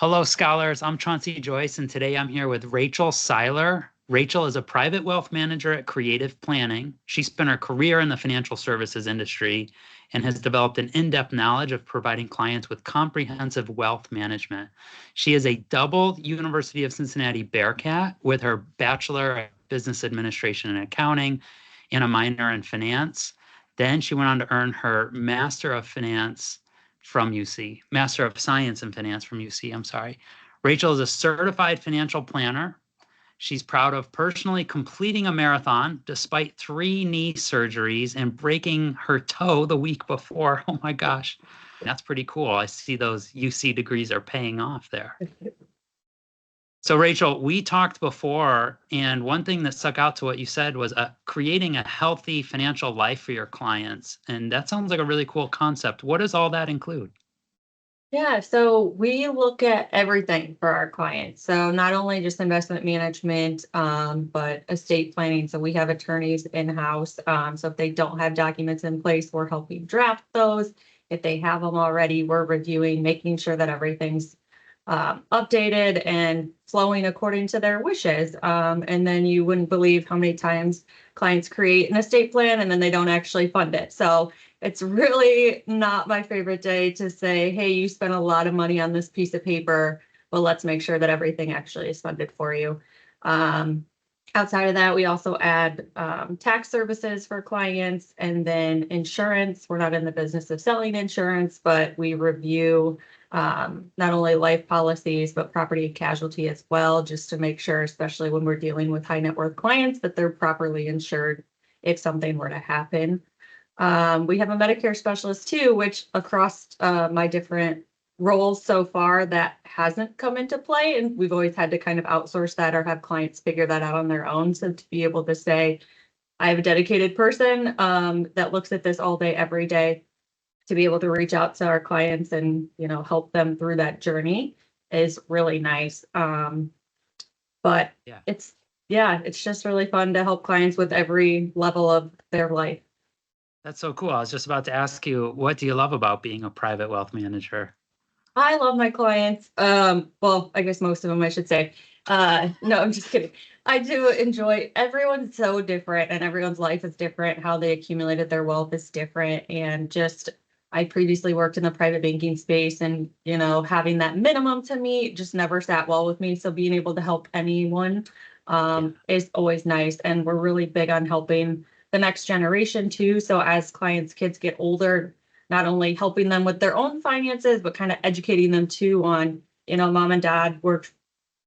Hello, scholars. I'm Chauncey Joyce, and today I'm here with Rachel Seiler. Rachel is a private wealth manager at Creative Planning. She spent her career in the financial services industry and has developed an in-depth knowledge of providing clients with comprehensive wealth management. She is a double University of Cincinnati Bearcat with her Bachelor of Business Administration and Accounting and a minor in finance. Then she went on to earn her Master of Finance from UC, Master of Science in Finance from UC, I'm sorry. Rachel is a certified financial planner. She's proud of personally completing a marathon despite 3 knee surgeries and breaking her toe the week before. Oh my gosh, that's pretty cool. I see those UC degrees are paying off there. So Rachel, we talked before, and one thing that stuck out to what you said was creating a healthy financial life for your clients. And that sounds like a really cool concept. What does all that include? Yeah, so we look at everything for our clients. So not only just investment management, but estate planning. So we have attorneys in-house. So if they don't have documents in place, we're helping draft those. If they have them already, we're reviewing, making sure that everything's updated and flowing according to their wishes. And then you wouldn't believe how many times clients create an estate plan and then they don't actually fund it. So it's really not my favorite day to say, hey, you spent a lot of money on this piece of paper, but let's make sure that everything actually is funded for you. Outside of that, we also add tax services for clients and then insurance. We're not in the business of selling insurance, but we review not only life policies, but property and casualty as well, just to make sure, especially when we're dealing with high net worth clients, that they're properly insured if something were to happen. We have a Medicare specialist too, which across my different roles so far, that hasn't come into play. And we've always had to kind of outsource that or have clients figure that out on their own. So to be able to say, I have a dedicated person that looks at this all day, every day, to be able to reach out to our clients and, help them through that journey is really nice. But Yeah. it's just really fun to help clients with every level of their life. That's so cool. I was just about to ask you, what do you love about being a private wealth manager? I love my clients. Well, I guess most of them, I should say. No, I'm just kidding. I do enjoy, everyone's so different and everyone's life is different. How they accumulated their wealth is different. And just, I previously worked in the private banking space and, having that minimum to meet just never sat well with me. So being able to help anyone is always nice. And we're really big on helping the next generation too. So as clients' kids get older, not only helping them with their own finances, but kind of educating them too on, mom and dad worked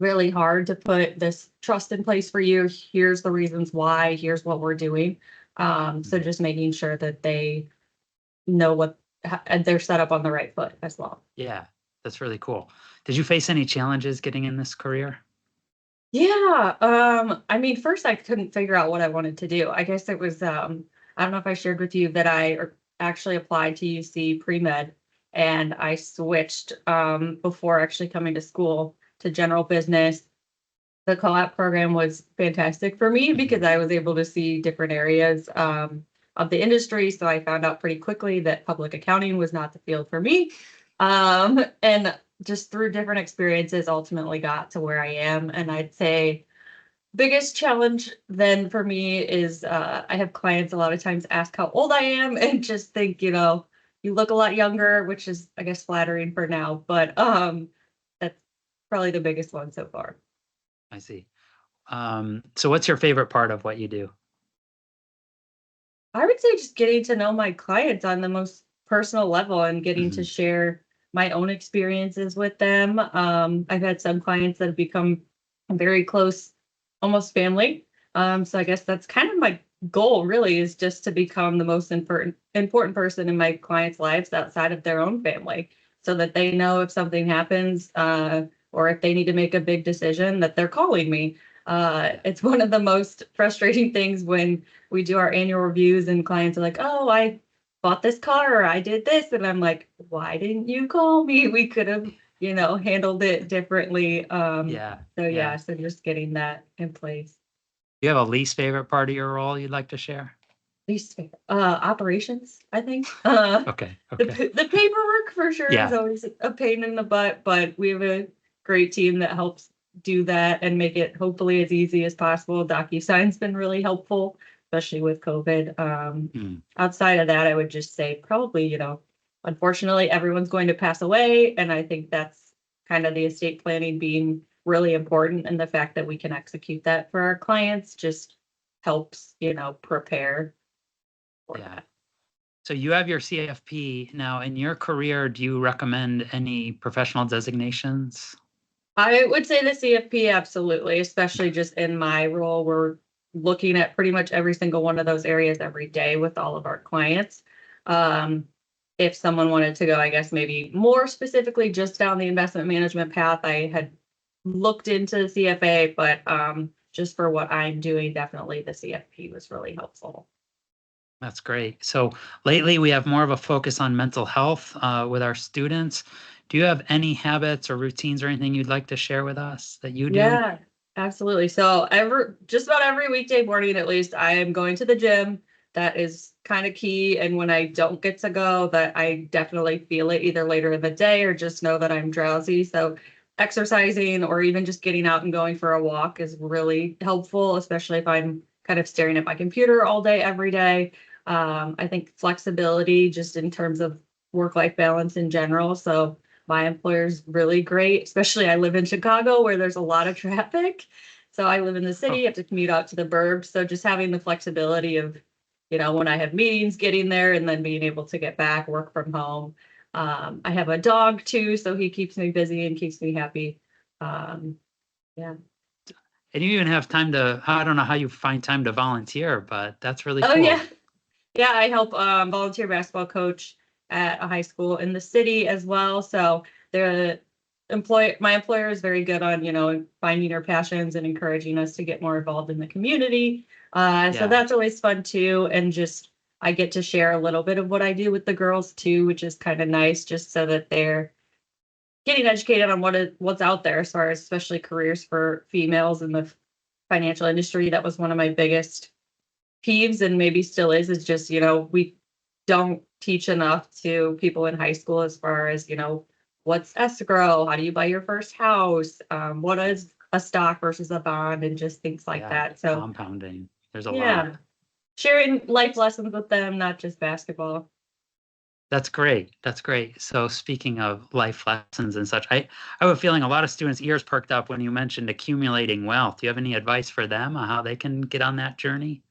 really hard to put this trust in place for you. Here's the reasons why, here's what we're doing. So just making sure that they know what they're set up on the right foot as well. Yeah, that's really cool. Did you face any challenges getting in this career? Yeah. I mean, first I couldn't figure out what I wanted to do. I guess it was, I don't know if I shared with you that actually applied to UC pre-med and I switched before actually coming to school to general business. The co-op program was fantastic for me because I was able to see different areas of the industry. So I found out pretty quickly that public accounting was not the field for me. And just through different experiences, ultimately got to where I am. And I'd say biggest challenge then for me is I have clients a lot of times ask how old I am and just think, you look a lot younger, which is, I guess, flattering for now. But that's probably the biggest one so far. I see. So what's your favorite part of what you do? I would say just getting to know my clients on the most personal level and getting to share my own experiences with them. I've had some clients that have become very close, almost family. So I guess that's kind of my goal really, is just to become the most important person in my clients' lives outside of their own family, so that they know if something happens or if they need to make a big decision that they're calling me. It's one of the most frustrating things when we do our annual reviews and clients are like, oh, I bought this car or I did this. And I'm like, why didn't you call me? We could have, handled it differently. So just getting that in place. Do you have a least favorite part of your role you'd like to share? Least favorite, operations, I think. Okay. The paperwork for sure is Yeah. always a pain in the butt, but we have a great team that helps do that and make it hopefully as easy as possible. DocuSign's been really helpful, especially with COVID. Outside of that, I would just say probably, unfortunately, everyone's going to pass away. And I think that's kind of the estate planning being really important. And the fact that we can execute that for our clients just helps, prepare for that. So you have your CFP now. In your career, do you recommend any professional designations? I would say the CFP, absolutely, especially just in my role. We're looking at pretty much every single one of those areas every day with all of our clients. If someone wanted to go, I guess maybe more specifically just down the investment management path, I had looked into the CFA, but just for what I'm doing, definitely the CFP was really helpful. That's great. So lately we have more of a focus on mental health with our students. Do you have any habits or routines or anything you'd like to share with us that you do? Yeah, absolutely. So just about every weekday morning, at least, I am going to the gym. That is kind of key. And when I don't get to go, that I definitely feel it either later in the day or just know that I'm drowsy. So exercising or even just getting out and going for a walk is really helpful, especially if I'm kind of staring at my computer all day, every day. I think flexibility just in terms of work-life balance in general. So my employer's really great, especially I live in Chicago where there's a lot of traffic. So I live in the city, have to commute out to the burbs. So just having the flexibility of, when I have meetings, getting there and then being able to get back, work from home. I have a dog too, so he keeps me busy and keeps me happy. Yeah. And you even have time I don't know how you find time to volunteer, but that's really Oh, cool. yeah. Yeah, I help volunteer basketball coach at a high school in the city as well. So my employer is very good on, finding our passions and encouraging us to get more involved in the community. So that's always fun too. And just I get to share a little bit of what I do with the girls too, which is kind of nice, just so that they're getting educated on what's out there as far as especially careers for females in the financial industry. That was one of my biggest peeves and maybe still is just, we don't teach enough to people in high school as far as, what's escrow, how do you buy your first house, what is a stock versus a bond, and just things like that. So compounding, there's a lot. Sharing life lessons with them, not just basketball. That's great. That's great. So speaking of life lessons and such, I have a feeling a lot of students' ears perked up when you mentioned accumulating wealth. Do you have any advice for them on how they can get on that journey?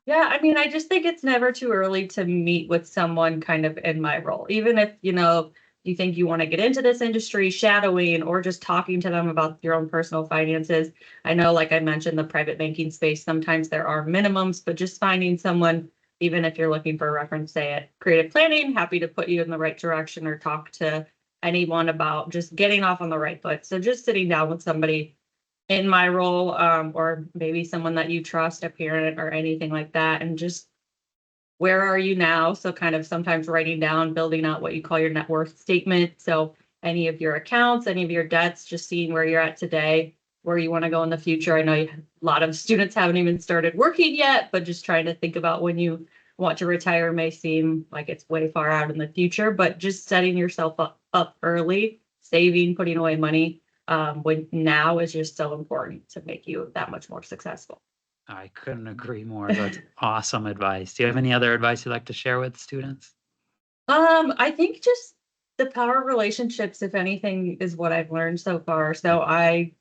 Yeah, I mean, I just think it's never too early to meet with someone kind of in my role. Even if, you think you want to get into this industry, shadowing or just talking to them about your own personal finances. I know, like I mentioned, the private banking space, sometimes there are minimums, but just finding someone, even if you're looking for a reference, say at creative planning, happy to put you in the right direction or talk to anyone about just getting off on the right foot. So just sitting down with somebody in my role, or maybe someone that you trust, a parent or anything like that, and just where are you now? So kind of sometimes writing down, building out what you call your net worth statement. So any of your accounts, any of your debts, just seeing where you're at today, where you want to go in the future. I know a lot of students haven't even started working yet, but just trying to think about when you want to retire may seem like it's way far out in the future, but just setting yourself up early, saving, putting away money when now is just so important to make you that much more successful. I couldn't agree more. That's awesome advice. Do you have any other advice you'd like to share with students? I think just the power of relationships, if anything, is what I've learned so far. So I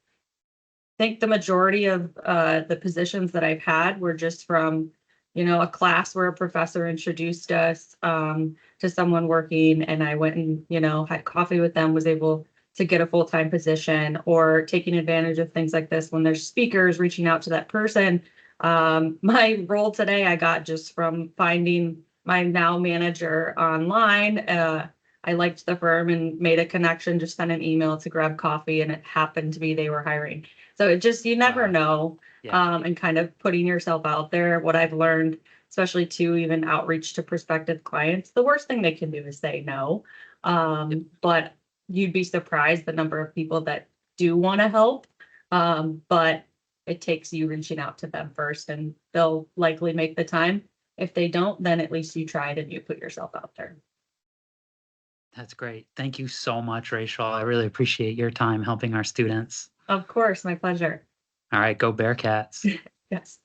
think the majority of the positions that I've had were just from, a class where a professor introduced us to someone working, and I went and, had coffee with them, was able to get a full-time position, or taking advantage of things like this when there's speakers, reaching out to that person. My role today I got just from finding my now manager online. I liked the firm and made a connection, just sent an email to grab coffee, and it happened to be they were hiring. So it just, you never know. And kind of putting yourself out there. What I've learned, especially to even outreach to prospective clients, the worst thing they can do is say no. But you'd be surprised the number of people that do want to help. But it takes you reaching out to them first, and they'll likely make the time. If they don't, then at least you tried and you put yourself out there. That's great. Thank you so much, Rachel. I really appreciate your time helping our students. Of course, my pleasure. All right, go Bearcats. Yes.